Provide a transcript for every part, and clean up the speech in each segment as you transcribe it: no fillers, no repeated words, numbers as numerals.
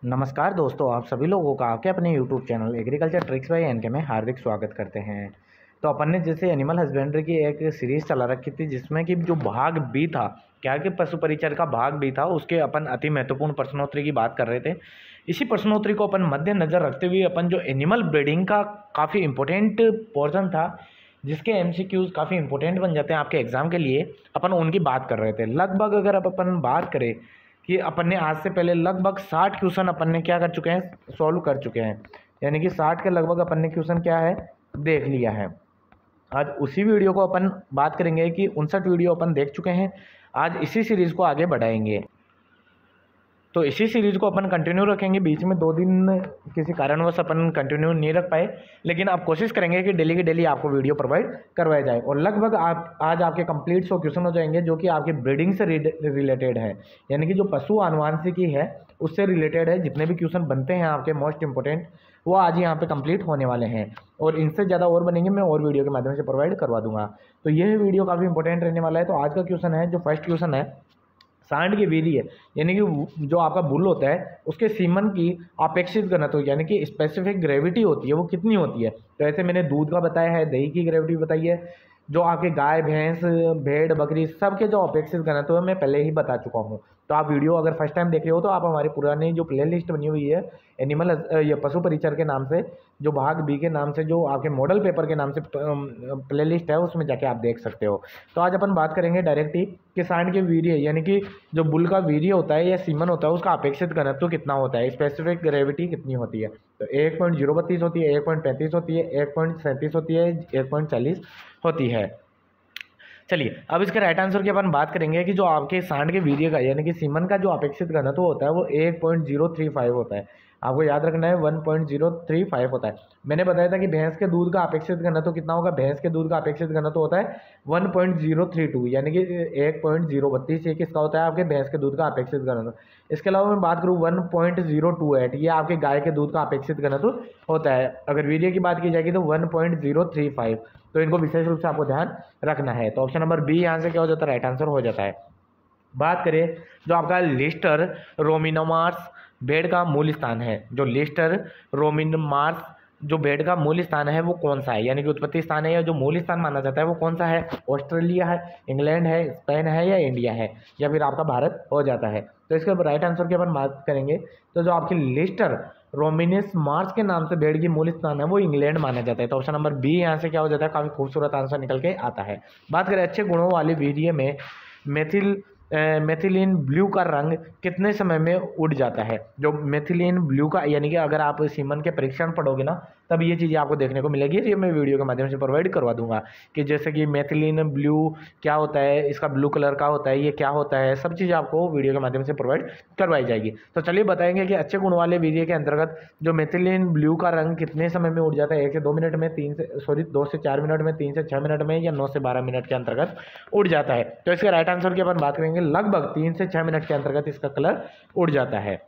नमस्कार दोस्तों, आप सभी लोगों का आपके अपने YouTube channel agriculture tricks by NK में हार्दिक स्वागत करते हैं। तो अपन ने जैसे एनिमल हस्बेंड्री की एक सीरीज़ चला रखी थी जिसमें कि जो भाग बी था, क्या कि पशु परिचर का भाग बी था, उसके अपन अति महत्वपूर्ण प्रश्नोत्तरी की बात कर रहे थे। इसी प्रश्नोत्तरी को अपन मद्देनज़र रखते हुए अपन जो एनिमल ब्रीडिंग का काफ़ी इंपॉर्टेंट पोर्शन था, जिसके एमसीक्यूज़ काफ़ी इंपॉर्टेंट बन जाते हैं आपके एग्ज़ाम के लिए, अपन उनकी बात कर रहे थे। लगभग अगर अब अपन बात करें कि अपन ने आज से पहले लगभग 60 क्वेश्चन अपन ने क्या कर चुके हैं, सॉल्व कर चुके हैं। यानी कि 60 के लगभग अपन ने क्वेश्चन क्या है, देख लिया है। आज उसी वीडियो को अपन बात करेंगे कि 59 वीडियो अपन देख चुके हैं। आज इसी सीरीज़ को आगे बढ़ाएंगे। तो इसी सीरीज़ को अपन कंटिन्यू रखेंगे। बीच में 2 दिन किसी कारणवश अपन कंटिन्यू नहीं रख पाए, लेकिन अब कोशिश करेंगे कि डेली की डेली आपको वीडियो प्रोवाइड करवाया जाए। और लगभग आप आज आपके कंप्लीट 100 क्वेश्चन हो जाएंगे जो कि आपकी ब्रीडिंग से रिलेटेड है, यानी कि जो पशु आनुवांशिकी है उससे रिलेटेड है। जितने भी क्वेश्चन बनते हैं आपके मोस्ट इंपॉर्टेंट, वो आज यहाँ पे कंप्लीट होने वाले हैं। और इनसे ज़्यादा और बनेंगे, मैं और वीडियो के माध्यम से प्रोवाइड करवा दूंगा। तो यह वीडियो काफ़ी इंपॉर्टेंट रहने वाला है। तो आज का क्वेश्चन है, जो फर्स्ट क्वेश्चन है, सांड की वीर्य यानी कि जो आपका बुल होता है उसके सीमन की अपेक्षित घनत्व यानी कि स्पेसिफिक ग्रेविटी होती है वो कितनी होती है। तो ऐसे मैंने दूध का बताया है, दही की ग्रेविटी बताई है, जो आपके गाय भैंस भेड़ बकरी सबके जो अपेक्षित घनत्व है मैं पहले ही बता चुका हूँ। तो आप वीडियो अगर फर्स्ट टाइम देख रहे हो तो आप हमारी पुरानी जो प्ले लिस्ट बनी हुई है एनिमल या पशु परिचर के नाम से, जो भाग बी के नाम से, जो आपके मॉडल पेपर के नाम से प्ले लिस्ट है, उसमें जाके आप देख सकते हो। तो आज अपन बात करेंगे डायरेक्ट ही कि सांड के वीर्य यानी कि जो बुल का वीर्य होता है या सीमन होता है उसका अपेक्षित घनत्व कितना होता है, स्पेसिफिक ग्रेविटी कितनी होती है। तो 1.032 होती है, 1.35 होती है, 1.37 होती है, 1.40 होती है। चलिए अब इसके राइट आंसर की अपन बात करेंगे कि जो आपके सांड के वीर्य का यानी कि सीमन का जो अपेक्षित घनत्व होता है वो 1.035 होता है। आपको याद रखना है 1.035 होता है। मैंने बताया था कि भैंस के दूध का अपेक्षित घनत्व कितना होगा। भैंस के दूध का अपेक्षित घनत्व होता है 1.032 यानी कि 1.032। ये किसका होता है, आपके भैंस के दूध का अपेक्षित घनत्व। इसके अलावा मैं बात करूँ 1.028, ये आपके गाय के दूध का अपेक्षित घनत्व होता है। अगर वीर्य की बात की जाएगी तो 1.035। तो इनको विशेष रूप से आपको ध्यान रखना है। तो ऑप्शन नंबर बी यहाँ से क्या हो जाता है, राइट आंसर हो जाता है। बात करें जो आपका लिस्टर रोमिनोमार्स भेड़ का मूल स्थान है, जो लिस्टर रोमिनोमार्स जो भेड़ का मूल स्थान है वो कौन सा है, यानी कि उत्पत्ति स्थान है या जो मूल स्थान माना जाता है वो कौन सा है। ऑस्ट्रेलिया है, इंग्लैंड है, स्पेन है या इंडिया है, या फिर आपका भारत हो जाता है। तो इसके राइट आंसर की अपन बात करेंगे तो जो आपकी लिस्टर रोमिनस मार्स के नाम से भेड़ की मूल स्थान है वो इंग्लैंड माना जाता है। तो ऑप्शन नंबर बी यहाँ से क्या हो जाता है, काफ़ी खूबसूरत आंसर निकल के आता है। बात करें अच्छे गुणों वाले वीर्य में मेथिलीन ब्लू का रंग कितने समय में उड़ जाता है। जो मेथिलीन ब्लू का यानी कि अगर आप सीमन के परीक्षण पढ़ोगे ना तब ये चीज़ें आपको देखने को मिलेगी। ये मैं वीडियो के माध्यम से प्रोवाइड करवा दूंगा कि जैसे कि मेथिलीन ब्लू क्या होता है, इसका ब्लू कलर का होता है, ये क्या होता है, सब चीज़ें आपको वीडियो के माध्यम से प्रोवाइड करवाई जाएगी। तो चलिए बताएंगे कि अच्छे गुण वाले वीर्य के अंतर्गत जो मेथिलीन ब्लू का रंग कितने समय में उड़ जाता है। 1 से 2 मिनट में, 2 से 4 मिनट में, 3 से 6 मिनट में, या 9 से 12 मिनट के अंतर्गत उड़ जाता है। तो इसके राइट आंसर की अपन बात करेंगे, लगभग 3 से 6 मिनट के अंतर्गत इसका कलर उड़ जाता है।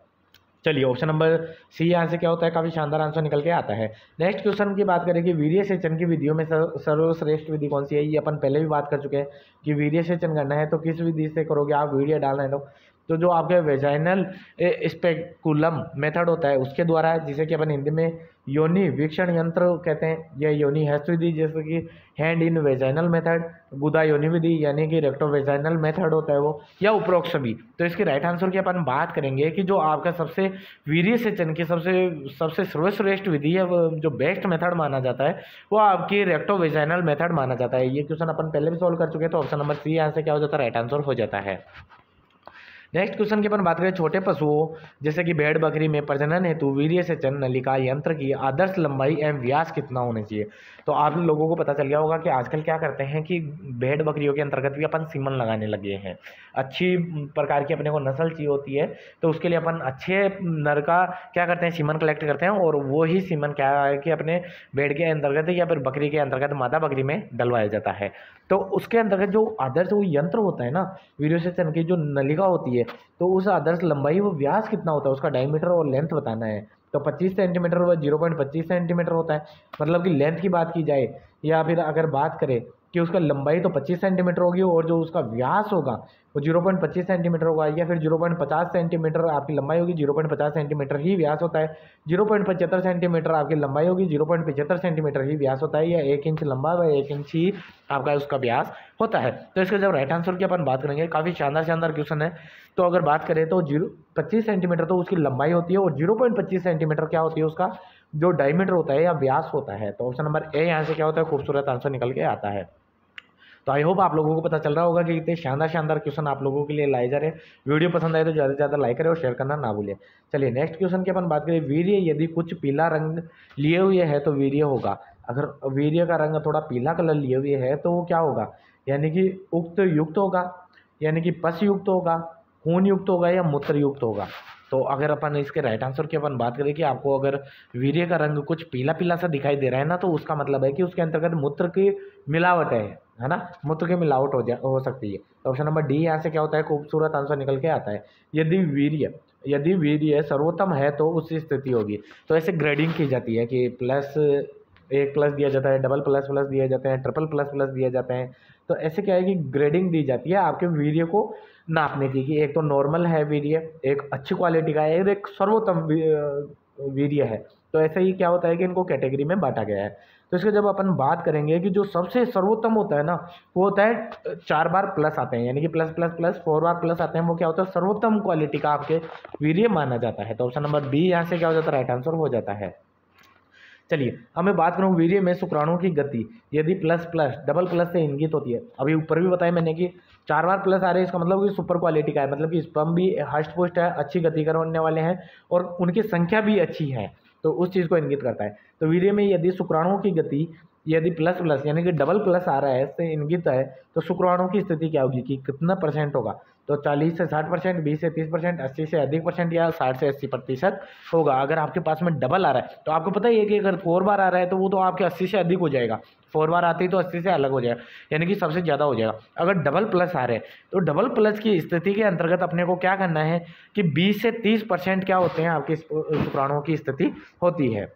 चलिए ऑप्शन नंबर सी यहाँ से क्या होता है, काफ़ी शानदार आंसर निकल के आता है। नेक्स्ट क्वेश्चन की बात करें कि वीर्य सेचन की विधियों में सर्वश्रेष्ठ विधि कौन सी है। ये अपन पहले भी बात कर चुके हैं कि वीर्य सेचन करना है तो किस विधि से करोगे आप, वीर्य डालना है तो जो आपके वेजाइनल स्पेकुलम मेथड होता है उसके द्वारा, जिसे कि अपन हिंदी में योनि वीक्षण यंत्र कहते हैं, यह योनि हेस्ट विधि जैसे कि हैंड इन वेजाइनल मेथड, गुदा योनि विधि यानी कि रेक्टो वेजाइनल मेथड होता है वो, या उपरोक्त सभी। तो इसके राइट आंसर की अपन बात करेंगे कि जो आपका सबसे वीर्य सेचन की सबसे सर्वश्रेष्ठ विधि है, वो जो बेस्ट मेथड माना जाता है वो आपकी रेक्टो वेजाइनल मेथड माना जाता है। ये क्वेश्चन अपन पहले भी सॉल्व कर चुके हैं। तो ऑप्शन नंबर सी यहाँ से क्या हो जाता है, राइट आंसर हो जाता है। नेक्स्ट क्वेश्चन की अपन बात करें छोटे पशुओं जैसे कि भेड़ बकरी में प्रजनन हेतु वीर्य सेचन नलिका यंत्र की आदर्श लंबाई एवं व्यास कितना होना चाहिए। तो आप लोगों को पता चल गया होगा कि आजकल क्या करते हैं कि भेड़ बकरियों के अंतर्गत भी अपन सीमन लगाने लगे हैं। अच्छी प्रकार की अपने को नस्ल चाहिए होती है तो उसके लिए अपन अच्छे नर का क्या करते हैं, सीमन कलेक्ट करते हैं और वो ही सीमन क्या है कि अपने भेड़ के अंतर्गत या फिर बकरी के अंतर्गत मादा बकरी में डलवाया जाता है। तो उसके अंतर्गत जो आदर्श वो यंत्र होता है ना, वीर्य सेचन की जो नलिका होती है, तो उस आदर्श लंबाई वो व्यास कितना होता है, उसका डायमीटर और लेंथ बताना है। तो 25 सेंटीमीटर व 0.25 सेंटीमीटर होता है। मतलब कि लेंथ की बात की जाए या फिर अगर बात करें कि उसका लंबाई तो 25 सेंटीमीटर होगी और जो उसका व्यास होगा वो 0.25 सेंटीमीटर होगा, या फिर 0.50 सेंटीमीटर आपकी लंबाई होगी, 0.50 सेंटीमीटर ही व्यास होता है। 0.75 सेंटीमीटर आपकी लंबाई होगी, 0.75 सेंटीमीटर ही व्यास होता है, या 1 इंच लंबा व 1 इंच ही आपका उसका व्यास होता है। तो इसका जब राइट आंसर की अपन बात करेंगे, काफ़ी शानदार क्वेश्चन है। तो अगर बात करें तो 25 सेंटीमीटर तो उसकी लंबाई होती है, और 0.25 सेंटीमीटर क्या होती है, उसका जो डायमीटर होता है या व्यास होता है। तो ऑप्शन नंबर ए यहाँ से क्या होता है, खूबसूरत आंसर निकल के आता है। तो आई होप आप लोगों को पता चल रहा होगा कि इतने शानदार क्वेश्चन आप लोगों के लिए लाए जा रहे हैं। वीडियो पसंद आए तो ज़्यादा से ज़्यादा लाइक करें और शेयर करना ना भूलें। चलिए नेक्स्ट क्वेश्चन की अपन बात करें, वीर्य यदि कुछ पीला रंग लिए हुए है तो वीर्य होगा। अगर वीर्य का रंग थोड़ा पीला कलर लिए हुए है तो वो क्या होगा, यानी कि उक्त युक्त होगा, यानी कि पश युक्त होगा, खून युक्त होगा, या मूत्र युक्त होगा। तो अगर अपन इसके राइट आंसर की अपन बात करें कि आपको अगर वीर्य का रंग कुछ पीला पीला सा दिखाई दे रहा है ना, तो उसका मतलब है कि उसके अंतर्गत मूत्र की मिलावट है ना, मूत्र की मिलावट हो सकती है। तो ऑप्शन नंबर डी यहाँ से क्या होता है, खूबसूरत आंसर निकल के आता है। यदि वीर्य सर्वोत्तम है तो उसकी स्थिति होगी। तो ऐसे ग्रेडिंग की जाती है कि +1+ दिया जाता है, डबल++ दिए जाते हैं, ट्रिपल++ दिए जाते हैं। तो ऐसे क्या है कि ग्रेडिंग दी जाती है आपके वीर्य को नापने की, कि एक तो नॉर्मल है वीर्य, एक अच्छी क्वालिटी का है, और एक सर्वोत्तम वीर्य है। तो ऐसे ही क्या होता है कि इनको कैटेगरी में बांटा गया है। तो इसके जब अपन बात करेंगे कि जो सबसे सर्वोत्तम होता है ना, वो होता है 4 बार प्लस आते हैं, यानी कि +++ 4 बार प्लस आते हैं, वो क्या होता है, सर्वोत्तम क्वालिटी का आपके वीर्य माना जाता है। तो ऑप्शन नंबर बी यहाँ से क्या हो जाता है, राइट आंसर हो जाता है। चलिए हमें बात करूँ वीर्य में शुक्राणुओं की गति यदि डबल+ से इंगित होती है। अभी ऊपर भी बताया मैंने कि 4 बार प्लस आ रहे हैं, इसका मतलब कि सुपर क्वालिटी का है, मतलब कि स्पर्म भी हष्ट पुष्ट है, अच्छी गति करने वाले हैं, और उनकी संख्या भी अच्छी है, तो उस चीज़ को इंगित करता है। तो वीर्य में यदि शुक्राणुओं की गति यदि ++ यानी कि डबल+ आ रहा है, इससे इंगित है, तो शुक्राणुओं की स्थिति क्या होगी, कि कितना % होगा। तो 40 से 60%, 20 से 30%, 80 से अधिक %, या 60 से 80% होगा। अगर आपके पास में डबल आ रहा है तो आपको पता ही है कि अगर 4 बार आ रहा है तो वो तो आपके 80 से अधिक हो जाएगा, 4 बार आती है तो 80 से अलग हो जाएगा, यानी कि सबसे ज़्यादा हो जाएगा। अगर डबल+ आ रहे हैं तो डबल+ की स्थिति के अंतर्गत अपने को क्या करना है कि 20 से 30% क्या होते हैं, आपके शुक्राणुओं की स्थिति होती है।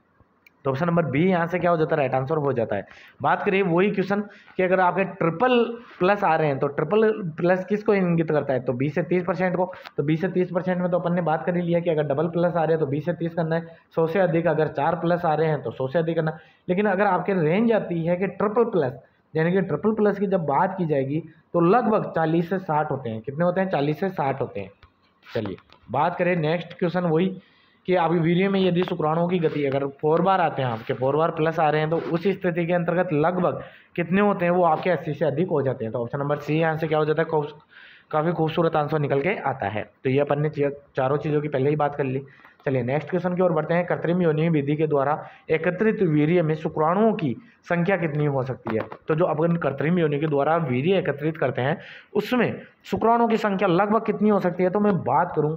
तो ऑप्शन नंबर बी यहाँ से क्या हो जाता है, राइट आंसर हो जाता है। बात करिए वही क्वेश्चन कि अगर आपके ट्रिपल+ आ रहे हैं तो ट्रिपल+ किसको इंगित करता है, तो 20 से 30% को। तो 20 से 30% में तो अपन ने बात कर ही लिया कि अगर डबल+ आ रहे हैं तो 20 से 30 करना है, 100 से अधिक, अगर 4+ आ रहे हैं तो 100 से अधिक करना है। लेकिन अगर आपके रेंज आती है कि ट्रिपल+, यानी कि ट्रिपल+ की जब बात की जाएगी तो लगभग 40 से 60 होते हैं। कितने होते हैं, 40 से 60 होते हैं। चलिए बात करें नेक्स्ट क्वेश्चन वही कि आपके वीर्य में यदि शुक्राणुओं की गति अगर 4 बार आते हैं, आपके 4 बार प्लस आ रहे हैं, तो उस स्थिति के अंतर्गत लगभग कितने होते हैं, वो आपके 80 से अधिक हो जाते हैं। तो ऑप्शन नंबर सी यहाँ से क्या हो जाता है, काफ़ी खूबसूरत आंसर निकल के आता है। तो ये अपन ने चारों चीज़ों की पहले ही बात कर ली। चलिए नेक्स्ट क्वेश्चन की ओर बढ़ते हैं। कृत्रिम योनि विधि के द्वारा एकत्रित वीर्य में शुक्राणुओं की संख्या कितनी हो सकती है। तो जो अपन कृत्रिम योनि के द्वारा वीर्य एकत्रित करते हैं उसमें शुक्राणुओं की संख्या लगभग कितनी हो सकती है। तो मैं बात करूं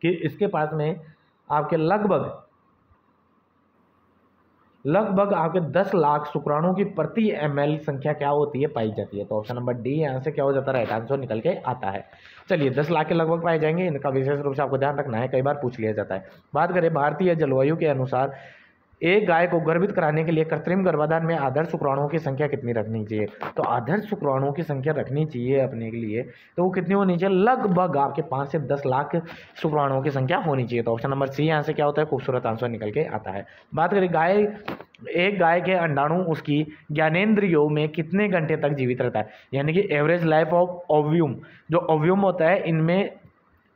कि इसके पास में आपके लगभग आपके 10 लाख शुक्राणुओं की प्रति ml संख्या क्या होती है, पाई जाती है। तो ऑप्शन नंबर डी यहाँ से क्या हो जाता है, राइट आंसर निकल के आता है। चलिए 10 लाख के लगभग पाए जाएंगे, इनका विशेष रूप से आपको ध्यान रखना है, कई बार पूछ लिया जाता है। बात करें भारतीय जलवायु के अनुसार एक गाय को गर्भित कराने के लिए कृत्रिम गर्भाधान में आदर्श शुक्राणुओं की संख्या कितनी रखनी चाहिए। तो आदर्श शुक्राणुओं की संख्या रखनी चाहिए अपने के लिए, तो वो कितनी होनी चाहिए, लगभग आपके 5 से 10 लाख शुक्राणुओं की संख्या होनी चाहिए। तो ऑप्शन नंबर सी यहाँ से क्या होता है, खूबसूरत आंसर निकल के आता है। बात करें एक गाय के अंडाणु उसकी ज्ञानेंद्रियों में कितने घंटे तक जीवित रहता है, यानी कि एवरेज लाइफ ऑफ ओव्यूम। जो ओव्यूम होता है इनमें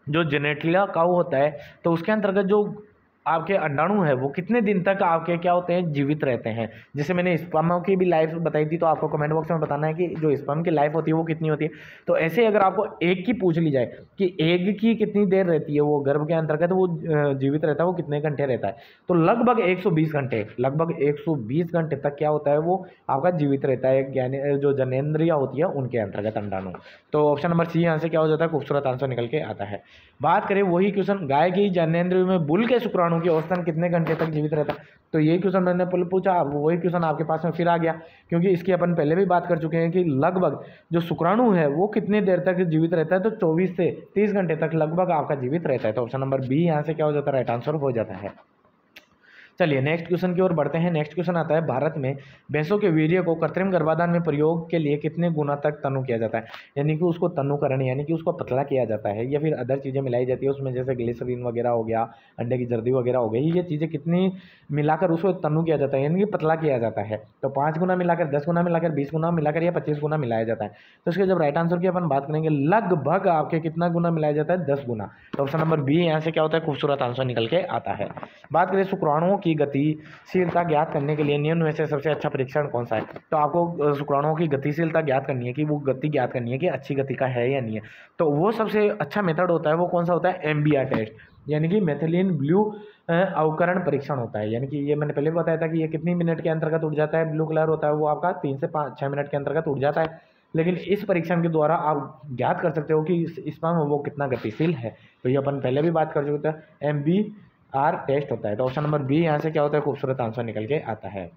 जो जेनेटिला काउ होता है, तो उसके अंतर्गत जो आपके अंडाणु है वो कितने दिन तक आपके क्या होते हैं, जीवित रहते हैं। जैसे मैंने स्पर्म की भी लाइफ बताई थी, तो आपको कमेंट बॉक्स में बताना है कि जो स्पर्म की लाइफ होती है वो कितनी होती है। तो ऐसे अगर आपको एग की पूछ ली जाए कि एग की कितनी देर रहती है, वो गर्भ के अंतर्गत वो जीवित रहता है, वो कितने घंटे रहता है, तो लगभग 120 घंटे, लगभग 120 घंटे तक क्या होता है, वो आपका जीवित रहता है जो जनेंद्रिया होती है उनके अंतर्गत अंडाणु। तो ऑप्शन नंबर सी यहाँ से क्या हो जाता है, खूबसूरत आंसर निकल के आता है। बात करें वही क्वेश्चन, गाय की जनेंद्रियों में बुल के शुक्राणु की औसतन कितने घंटे तक जीवित रहता है। तो ये क्वेश्चन मैंने पूछा, वही क्वेश्चन आपके पास में फिर आ गया, क्योंकि इसकी अपन पहले भी बात कर चुके हैं कि लगभग जो शुक्राणु है वो कितने देर तक जीवित रहता है, तो 24 से 30 घंटे तक लगभग आपका जीवित रहता है। तो ऑप्शन नंबर बी यहाँ से क्या हो जाता है, राइट आंसर हो जाता है। चलिए नेक्स्ट क्वेश्चन की ओर बढ़ते हैं। नेक्स्ट क्वेश्चन आता है, भारत में भैंसों के वीर्य को कृत्रिम गर्भाधान में प्रयोग के लिए कितने गुना तक तनु किया जाता है, यानी कि उसको तनुकरण यानी कि उसको पतला किया जाता है, या फिर अदर चीज़ें मिलाई जाती है उसमें, जैसे ग्लिसरीन वगैरह हो गया, अंडे की जर्दी वगैरह हो गई, ये चीज़ें कितनी मिलाकर उसको तनु किया जाता है यानी कि पतला किया जाता है। तो 5 गुना मिलाकर, 10 गुना मिलाकर, 20 गुना मिलाकर या 25 गुना मिलाया जाता है। तो इसके जब राइट आंसर की अपन बात करेंगे, लगभग आपके कितना गुना मिलाया जाता है, 10 गुना। तो ऑप्शन नंबर बी यहाँ से क्या होता है, खूबसूरत आंसर निकल के आता है। बात करें शुक्राणुओं की गतिशीलता ज्ञात करने के लिए निम्न में से सबसे अच्छा परीक्षण कौन सा है। तो आपको शुक्राणुओं की गतिशीलता ज्ञात करनी है कि वो गति ज्ञात करनी है कि अच्छी गति का है या नहीं है। तो वो सबसे अच्छा मेथड होता है, वो कौन सा होता है, एमबीआर टेस्ट, यानी कि मेथिलीन ब्लू अवकरण परीक्षण होता है। यानी कि ये मैंने पहले बताया था कि ये कितनी मिनट के अंतर्गत उड़ जाता है, ब्लू कलर होता है वो आपका 3 से 6 मिनट के अंतर्गत उड़ जाता है। लेकिन इस परीक्षण के द्वारा आप ज्ञात कर सकते हो कि इसमें वो कितना गतिशील है। तो ये अपन पहले भी बात कर चुके थे, एमबीआर टेस्ट होता है। तो ऑप्शन नंबर बी यहाँ से क्या होता है, खूबसूरत आंसर निकल के आता है।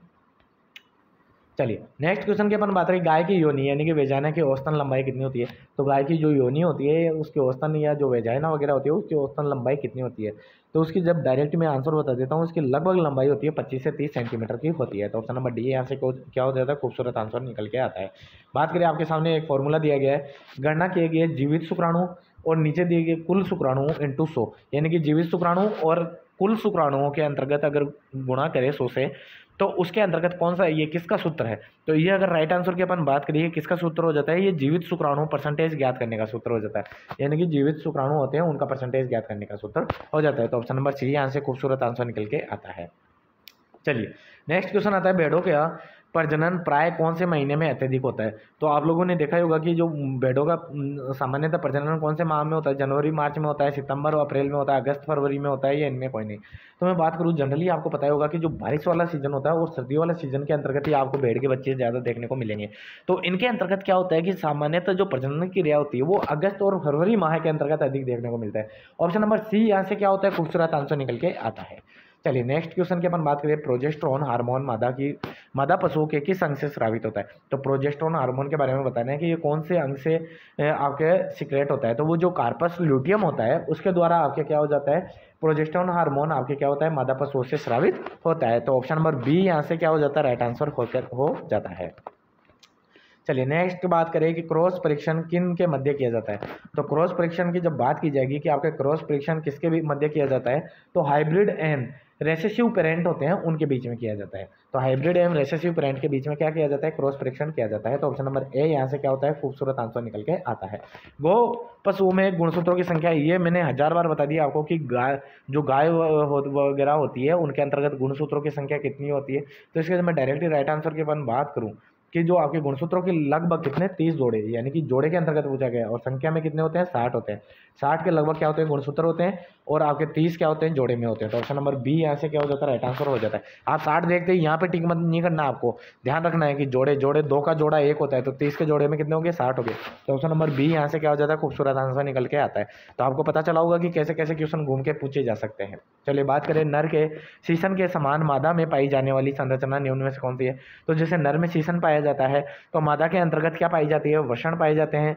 चलिए नेक्स्ट क्वेश्चन की अपन बात करें, गाय की योनि यानी कि वेजाइना की औसतन लंबाई कितनी होती है। तो गाय की जो योनि होती है उसकी औसतन, या जो वेजाइना वगैरह होती है उसकी औसतन लंबाई कितनी होती है। तो उसकी जब डायरेक्ट मैं आंसर बता देता हूँ, उसकी लगभग लंबाई होती है 25 से 30 सेंटीमीटर की होती है। तो ऑप्शन नंबर डी यहाँ से क्या हो जाता है, खूबसूरत आंसर निकल के आता है। बात करें, आपके सामने एक फॉर्मूला दिया गया है, गणना किए गए जीवित शुक्राणु और नीचे दिए गए कुल शुक्राणु इंटू 100, यानी कि जीवित शुक्राणु और कुल शुक्राणुओं के अंतर्गत अगर गुणा करें 100 से, तो उसके अंतर्गत कौन सा, ये किसका सूत्र है। तो ये अगर राइट आंसर की अपन बात करिए, किसका सूत्र हो जाता है, ये जीवित शुक्राणु परसेंटेज ज्ञात करने का सूत्र हो जाता है, यानी कि जीवित शुक्राणु होते हैं उनका परसेंटेज ज्ञात करने का सूत्र हो जाता है। तो ऑप्शन नंबर सी यहाँ से खूबसूरत आंसर निकल के आता है। चलिए नेक्स्ट क्वेश्चन आता है, भेड़ों का प्रजनन प्राय कौन से महीने में अत्यधिक होता है। तो आप लोगों ने देखा ही होगा कि जो भेड़ों का सामान्यतः प्रजनन कौन से माह में होता है, जनवरी मार्च में होता है, सितंबर और अप्रैल में होता है, अगस्त फरवरी में होता है, या इनमें कोई नहीं। तो मैं बात करूँ, जनरली आपको पता ही होगा कि जो बारिश वाला सीजन होता है और सर्दियों वाला सीजन के अंतर्गत ही आपको भेड़ के बच्चे ज़्यादा देखने को मिलेंगे। तो इनके अंतर्गत क्या होता है कि सामान्यतः जो प्रजनन की क्रिया होती है वो अगस्त और फरवरी माह के अंतर्गत अधिक देखने को मिलता है। ऑप्शन नंबर सी यहाँ से क्या होता है, खूबसूरत आंसर निकल के आता है। चलिए नेक्स्ट क्वेश्चन की अपन बात करें, प्रोजेस्टेरोन हार्मोन मादा पशुओं के किस अंग से स्रावित होता है। तो प्रोजेस्टेरोन हार्मोन के बारे में बताना है कि ये कौन से अंग से आपके सीक्रेट होता है। तो वो जो कार्पस ल्यूटियम होता है उसके द्वारा आपके क्या हो जाता है, प्रोजेस्टेरोन हार्मोन आपके क्या होता है, मादा पशुओं से स्रावित होता है। तो ऑप्शन नंबर बी यहाँ से क्या हो जाता है, राइट आंसर हो जाता है। चलिए नेक्स्ट बात करें कि क्रॉस परीक्षण किन के मध्य किया जाता है। तो क्रॉस परीक्षण की जब बात की जाएगी कि आपके क्रॉस परीक्षण किसके भी मध्य किया जाता है, तो हाइब्रिड एंड रेसेसिव पेरेंट होते हैं उनके बीच में किया जाता है। तो हाइब्रिड एवं रेसेसिव पेरेंट के बीच में क्या किया जाता है, क्रॉस परीक्षण किया जाता है। तो ऑप्शन नंबर ए यहाँ से क्या होता है, खूबसूरत आंसर निकल के आता है। गो पशुओं में गुणसूत्रों की संख्या, ये मैंने 1000 बार बता दिया आपको कि गाय वगैरह होती है उनके अंतर्गत गुणसूत्रों की संख्या कितनी होती है। तो इसके मैं डायरेक्टली राइट आंसर की अपन बात करूँ कि जो आपके गुणसूत्रों की लगभग कितने 30 जोड़े, यानी कि जोड़े के अंतर्गत पूछा गया, और संख्या में कितने होते हैं, 60 होते हैं। 60 के लगभग क्या होते हैं, गुणसूत्र होते हैं, और आपके 30 क्या होते हैं, जोड़े में होते हैं। तो ऑप्शन नंबर बी यहाँ से क्या हो जाता है, राइट आंसर हो जाता है। आप 60 देखते ही यहाँ पे टिक मत नहीं करना, आपको ध्यान रखना है कि जोड़े 2 का जोड़ा 1 होता है, तो 30 के जोड़े में कितने हो गए, 60 हो गए। तो ऑप्शन नंबर बी यहाँ से क्या हो जाता है, खूबसूरत आंसर निकल के आता है। तो आपको पता चला होगा कि कैसे कैसे क्वेश्चन घूम के पूछे जा सकते हैं। चलिए बात करें, नर के शीशन के समान मादा में पाई जाने वाली संरचना निम्न में से कौन सी है। तो जैसे नर में शीशन पाया जाता है, तो मादा के अंतर्गत क्या पाई जाती है, वृषण पाए जाते हैं,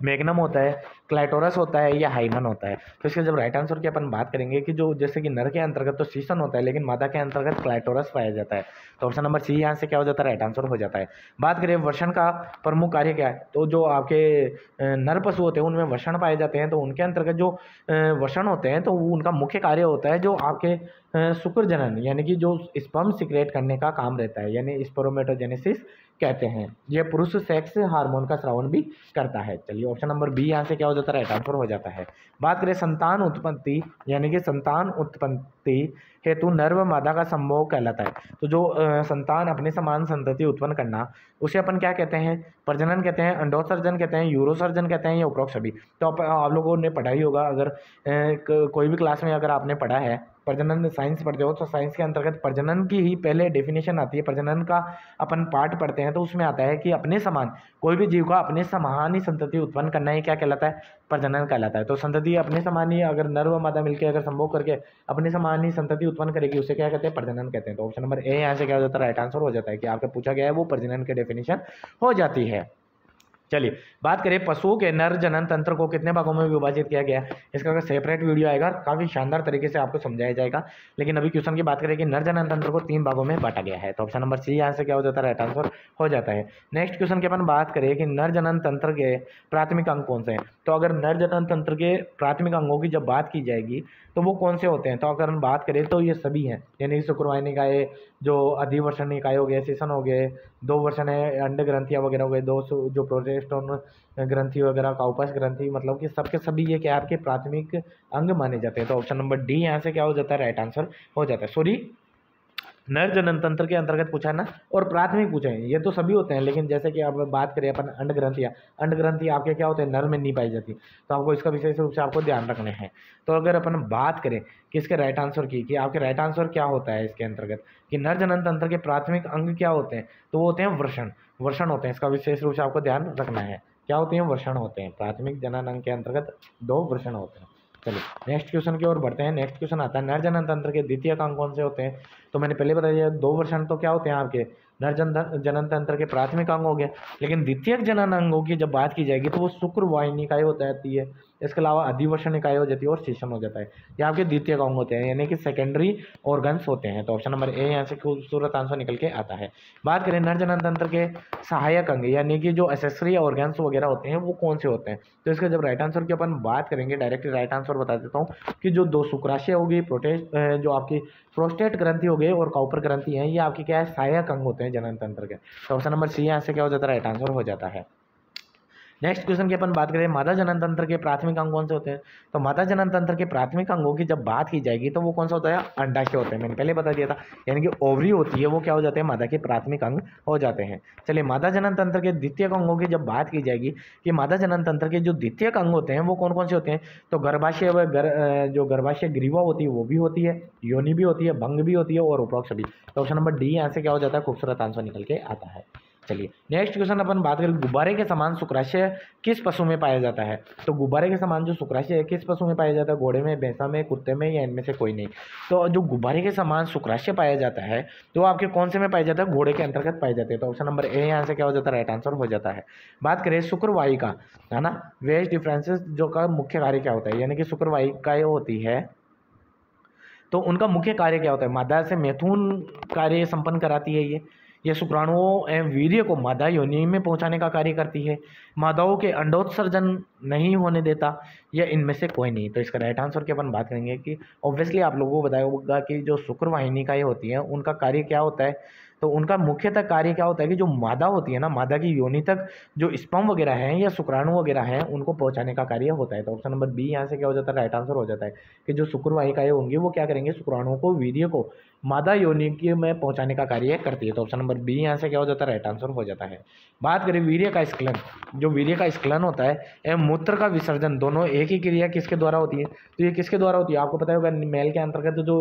मैग्नम होता है, क्लाइटोरस होता है, या हाइमन होता है। तो इसके जब राइट आंसर की अपन बात करेंगे कि जो जैसे कि नर के अंतर्गत तो शीशन होता है, लेकिन मादा के अंतर्गत क्लाइटोरस पाया जाता है। तो ऑप्शन नंबर सी यहाँ से क्या हो जाता है, राइट आंसर हो जाता है। बात करें वृषण का प्रमुख कार्य क्या है, तो जो आपके नर पशु होते हैं उनमें वृषण पाए जाते हैं, तो उनके अंतर्गत जो वृषण होते हैं तो उनका मुख्य कार्य होता है जो आपके शुक्र जनन यानी कि जो स्पर्म सिक्रेट करने का काम रहता है, यानी स्पर्मेटोजेनेसिस कहते हैं। यह पुरुष सेक्स हार्मोन का स्रावन भी करता है। चलिए ऑप्शन नंबर बी यहाँ से क्या हो जाता है, राइट आंसर हो जाता है। बात करें संतान उत्पत्ति यानी कि संतान उत्पत्ति हेतु नर व मादा का संभोग कहलाता है। तो जो संतान अपने समान संतति उत्पन्न करना, उसे अपन क्या कहते हैं, प्रजनन कहते हैं, अंडोत्सर्जन कहते हैं, यूरोसर्जन कहते हैं, या उपरोक्त सभी। तो आप लोगों ने पढ़ा ही होगा, अगर कोई भी क्लास में अगर आपने पढ़ा है, प्रजनन साइंस पढ़ते हो, तो साइंस के अंतर्गत प्रजनन की ही पहले डेफिनेशन आती है। प्रजनन का अपन पार्ट पढ़ते हैं तो उसमें आता है कि अपने समान कोई भी जीव का अपने समान ही संतति उत्पन्न करना ही क्या कहलाता है, प्रजनन कहलाता है। तो संतति अपने समान ही अगर नर व मादा मिलकर अगर संभोग करके अपने समान ही संतति उत्पन्न करेगी, उसे क्या कहते हैं, प्रजनन कहते हैं। तो ऑप्शन नंबर ए यहाँ से क्या हो जाता है, राइट आंसर हो जाता है कि आपका पूछा गया है वो प्रजनन के डेफिनेशन हो जाती है। चलिए बात करें पशुओं के नर जनन तंत्र को कितने भागों में विभाजित किया गया है। इसका अगर सेपरेट वीडियो आएगा काफी शानदार तरीके से आपको समझाया जाएगा, लेकिन अभी क्वेश्चन की बात करें कि नर जनन तंत्र को 3 भागों में बांटा गया है, तो ऑप्शन नंबर सी यहाँ से क्या हो जाता है, राइट आंसर हो जाता है। नेक्स्ट क्वेश्चन की अपन बात करें कि नर जनन तंत्र के प्राथमिक अंग कौन से हैं, तो अगर नर जनन तंत्र के प्राथमिक अंगों की जब बात की जाएगी तो वो कौन से होते हैं, तो अगर हम बात करें तो ये सभी हैं, यानी शुक्रवाहिनी निकाय, जो अधिवर्षण निकाय हो गए, सेशन हो गए, 2 वर्षण है, अंड ग्रंथियाँ वगैरह हो गए, जो प्रोजेस्टेरोन ग्रंथि वगैरह, काउपस ग्रंथि, मतलब कि सबके सभी ये क्या आपके प्राथमिक अंग माने जाते हैं, तो ऑप्शन नंबर डी यहाँ से क्या हो जाता है, राइट आंसर हो जाता है। सॉरी, नर जनन तंत्र के अंतर्गत पूछा है ना, और प्राथमिक पूछे हैं, ये तो सभी होते हैं, लेकिन जैसे कि अब बात करें अपन अंड ग्रंथियाँ, अंड ग्रंथि आपके क्या होते हैं, नर में नहीं पाई जाती, तो आपको इसका विशेष रूप से आपको ध्यान रखने हैं। तो अगर अपन बात करें कि इसके राइट आंसर की, कि आपके राइट आंसर क्या होता है इसके अंतर्गत, कि नर जनन तंत्र के प्राथमिक अंग क्या होते हैं, तो वो होते हैं वर्षण, वर्षण होते हैं, इसका विशेष रूप से आपको ध्यान रखना है। क्या होते हैं, वर्षण होते हैं, प्राथमिक जनन अंग के अंतर्गत 2 वर्षण होते हैं। चलिए नेक्स्ट क्वेश्चन की ओर बढ़ते हैं। नेक्स्ट क्वेश्चन आता है नर जनन तंत्र के द्वितीय अंग कौन से होते हैं, तो मैंने पहले बता दिया 2 वर्षण तो क्या होते हैं आपके नर जनन तंत्र के प्राथमिक अंग हो गए, लेकिन द्वितीय जनन अंगों की जब बात की जाएगी तो वो शुक्रवाहिनी इकाई हो जाती है, इसके अलावा अधिवर्षण इकाई हो जाती है और सेशन हो जाता है, ये आपके द्वितीय अंग होते हैं, यानी कि सेकेंडरी ऑर्गन्स होते हैं, तो ऑप्शन नंबर ए यहाँ से खूबसूरत आंसर निकल के आता है। बात करें नर जनन तंत्र के सहायक अंग, यानी कि जो एसेसरी ऑर्गन्स वगैरह होते हैं वो कौन से होते हैं, तो इसका जब राइट आंसर की अपन बात करेंगे, डायरेक्टली राइट आंसर बता देता हूँ कि जो 2 शुक्राशय होगी, जो आपकी प्रोस्टेट ग्रंथि हो गई और काउपर ग्रंथि है, ये आपकी क्या है, सहायक अंग होते हैं जनन तंत्र के, तो ऑप्शन नंबर सी यहाँ से क्या हो जाता है, राइट आंसर हो जाता है। नेक्स्ट क्वेश्चन की अपन बात करें मादा जनन तंत्र के प्राथमिक अंग कौन से होते हैं, तो मादा जनन तंत्र के प्राथमिक अंगों की जब बात की जाएगी तो वो कौन सा होता है, अंडाशय होते हैं, मैंने पहले बता दिया था, यानी कि ओवरी होती है वो क्या हो जाते हैं, मादा के प्राथमिक अंग हो जाते हैं। चलिए मादा जनन तंत्र के द्वितीयक अंगों की जब बात की जाएगी कि मादा जनन तंत्र के जो द्वितीयक अंग होते हैं वो कौन कौन से होते हैं, तो गर्भाशय जो गर्भाशय ग्रीवा होती है वो भी होती है, योनि भी होती है, भंग भी होती है और उपरोक्त सभी, तो ऑप्शन नंबर डी यहाँ से क्या हो जाता है, खूबसूरत आंसर निकल के आता है। चलिए नेक्स्ट क्वेश्चन अपन बात करें गुब्बारे के समान शुक्राशय किस पशु में पाया जाता है, तो गुब्बारे के समान जो शुक्राशय है किस पशु में पाया जाता है, घोड़े में, भैंसा में, कुत्ते में, या इनमें से कोई नहीं, तो जो गुब्बारे के समान शुक्राशय पाया जाता है तो आपके कौन से में पाया जाता है, घोड़े के अंतर्गत पाए जाते हैं, तो ऑप्शन नंबर ए यहाँ से क्या हो जाता है, राइट आंसर हो जाता है। बात करें शुक्रवाहिका, है ना, वेज डिफरेंसेस जो का मुख्य कार्य क्या होता है, यानी कि शुक्रवाहिकाएं होती है तो उनका मुख्य कार्य क्या होता है, मादा से मैथुन कार्य संपन्न कराती है, ये शुक्राणुओं एवं वीर्य को मादा योनि में पहुंचाने का कार्य करती है, मादाओं के अंडोत्सर्जन नहीं होने देता, या इनमें से कोई नहीं, तो इसका राइट आंसर की अपन बात करेंगे कि ऑब्वियसली आप लोगों को बताया होगा कि जो शुक्रवाहिनिकाएं होती हैं उनका कार्य क्या होता है, तो उनका मुख्यतः कार्य क्या होता है कि जो मादा होती है ना, मादा की योनि तक जो स्पर्म वगैरह हैं या शुक्राणु वगैरह हैं उनको पहुंचाने का कार्य होता है, तो ऑप्शन नंबर बी यहाँ से क्या हो जाता है, राइट आंसर हो जाता है कि जो शुक्रवाहिकाएं होंगी वो क्या करेंगे, शुक्राणुओं को, वीर्य को मादा योनि के में पहुंचाने का कार्य करती है, तो ऑप्शन नंबर बी यहाँ से क्या हो जाता है, राइट आंसर हो जाता है। बात करें वीर्य का स्खलन, जो वीर्य का स्खलन होता है एवं मूत्र का विसर्जन दोनों एक ही क्रिया किसके द्वारा होती है, तो ये किसके द्वारा होती है, आपको पता होगा मेल के अंतर्गत जो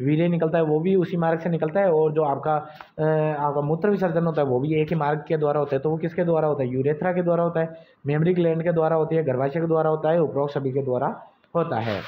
वीर्य निकलता है वो भी उसी मार्ग से निकलता है, और जो आपका मूत्र विसर्जन होता है वो भी एक ही मार्ग के द्वारा होता है, तो वो किसके द्वारा होता है, यूरेथ्रा के द्वारा होता है, मेमरी ग्लैंड के द्वारा होती है, गर्भाशय के द्वारा होता है, उपरोक्त सभी के द्वारा होता है।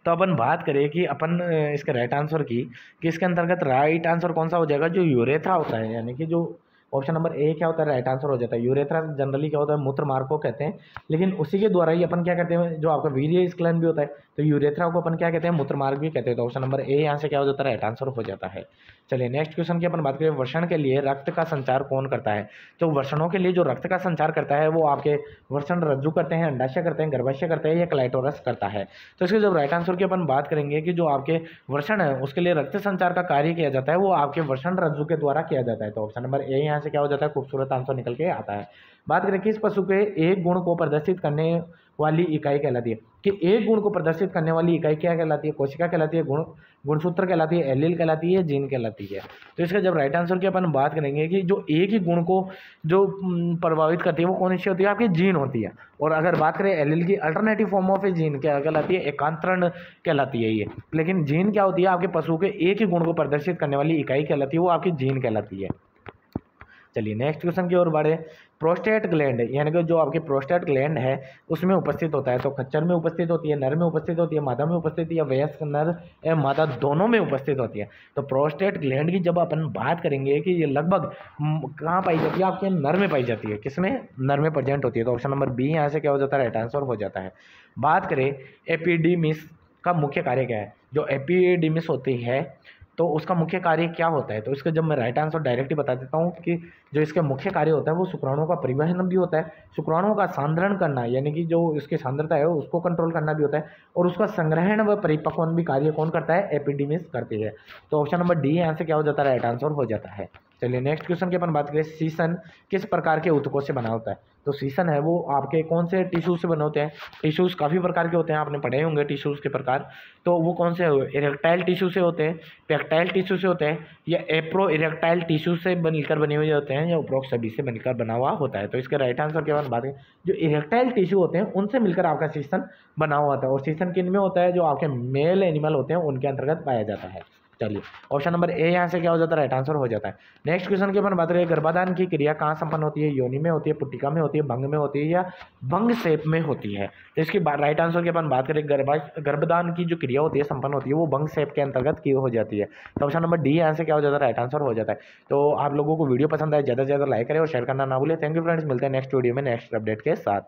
तो अपन बात करें कि अपन इसके राइट आंसर की, कि इसके अंतर्गत राइट आंसर कौन सा हो जाएगा, जो यूरेथ्रा होता है, यानी कि जो ऑप्शन नंबर ए क्या होता है, राइट आंसर हो जाता है। यूरेथ्रा जनरली क्या होता है, मूत्र मार्ग को कहते हैं, लेकिन उसी के द्वारा ही अपन क्या कहते हैं, जो आपका वीर्य स्खलन भी होता है तो यूरेथ्रा को अपन क्या कहते हैं, मूत्र मार्ग भी कहते हैं, तो ऑप्शन नंबर ए यहाँ से क्या हो जाता है, राइट आंसर हो जाता है। चलिए नेक्स्ट क्वेश्चन की अपन बात करें, वर्षण के लिए रक्त का संचार कौन करता है, तो वर्षणों के लिए जो रक्त का संचार करता है वो आपके वर्षण रज्जु करते हैं, अंडाशय करते हैं, गर्भाशय करते हैं, या क्लाइटोरस करता है, तो इसके जब राइट आंसर की अपन बात करेंगे कि जो आपके वर्षण है उसके लिए रक्त संचार का कार्य किया जाता है वो आपके वर्षण रज्जु के द्वारा किया जाता है, तो ऑप्शन नंबर ए यहाँ से क्या हो जाता है, खूबसूरत आंसर निकल के आता है। बात करें किस पशु के एक गुण को प्रदर्शित करने वाली इकाई कहलाती है, कि एक गुण को प्रदर्शित करने वाली इकाई क्या कहलाती है, कोशिका कहलाती है, गुणसूत्र कहलाती है, एलील कहलाती है, जीन कहलाती है, तो इसका जब राइट आंसर की अपन बात करेंगे कि जो एक ही गुण को जो प्रभावित करती है वो कौन सी होती है, आपकी जीन होती है, और अगर बात करें एलील की alternative form of A gene क्या कहलाती है, एकांतरण कहलाती है ये, लेकिन जीन क्या होती है, आपके पशु के एक ही गुण को प्रदर्शित करने वाली इकाई कहलाती है वो आपकी जीन कहलाती है। चलिए नेक्स्ट क्वेश्चन की ओर बढ़े। प्रोस्टेट ग्लैंड यानी कि जो आपकी प्रोस्टेट ग्लैंड है उसमें उपस्थित होता है, तो खच्चर में उपस्थित होती है, नर में उपस्थित होती है, मादा में उपस्थित होती है, वयस्क नर या मादा दोनों में उपस्थित होती है। तो प्रोस्टेट ग्लैंड की जब अपन बात करेंगे कि ये लगभग कहाँ पाई जाती है, आपके नर में पाई जाती है। किसमें? नर में प्रेजेंट होती है। तो ऑप्शन नंबर बी यहाँ से क्या हो जाता है? राइट आंसर हो जाता है। बात करें एपिडीमिस का मुख्य कार्य क्या है। जो एपिडीमिस होती है तो उसका मुख्य कार्य क्या होता है, तो इसका जब मैं राइट आंसर डायरेक्टली बता देता हूँ कि जो इसके मुख्य कार्य होता है वो शुक्राणुओं का परिवहन भी होता है, शुक्राणुओं का सांद्रण करना यानी कि जो इसकी सांद्रता है उसको कंट्रोल करना भी होता है, और उसका संग्रहण व परिपक्वन भी कार्य कौन करता है? एपिडीमिस करती है। तो ऑप्शन नंबर डी यहाँ से क्या हो जाता है? राइट आंसर हो जाता है। चलिए नेक्स्ट क्वेश्चन की अपन बात करें, सीसन किस प्रकार के ऊतकों से बना होता है। तो सीसन है वो आपके कौन से टिश्यू से बने होते हैं? टिश्यूज़ काफ़ी प्रकार के होते हैं, आपने पढ़े होंगे टिश्यूज़ के प्रकार। तो वो कौन से? इरेक्टाइल टिश्यू से होते हैं, पेक्टाइल टिश्यू से होते हैं, या एप्रो इरेक्टाइल टिश्यू से मिलकर बने हुए होते हैं, या उपरोक्त सभी से मिलकर बना हुआ होता है। तो इसके राइट आंसर के बाद बात करें, जो इरेक्टाइल टिश्यू होते हैं उनसे मिलकर आपका सीसन बना हुआ होता है, और सीसन किन में होता है? जो आपके मेल एनिमल होते हैं उनके अंतर्गत पाया जाता है। चलिए ऑप्शन नंबर ए यहाँ से क्या हो जाता है? राइट आंसर हो जाता है। नेक्स्ट क्वेश्चन की अपन बात करें, गर्भाधान की क्रिया कहाँ संपन्न होती है? योनि में होती है, पुट्टिका में होती है, भंग में होती है, या भंग सेप में होती है? तो इसकी राइट आंसर की अपन बात करें, गर्भदान की जो क्रिया होती है संपन्न होती है वो भंग सेप के अंतर्गत की हो जाती है। तो ऑप्शन नंबर डी यहाँ से क्या हो जाता है? राइट आंसर हो जाता है। तो आप लोगों को वीडियो पसंद आए ज़्यादा से ज़्यादा लाइक करें और शेयर करना ना भूलें। थैंक यू फ्रेंड्स, मिलते हैं नेक्स्ट वीडियो में नेक्स्ट अपडेट के साथ।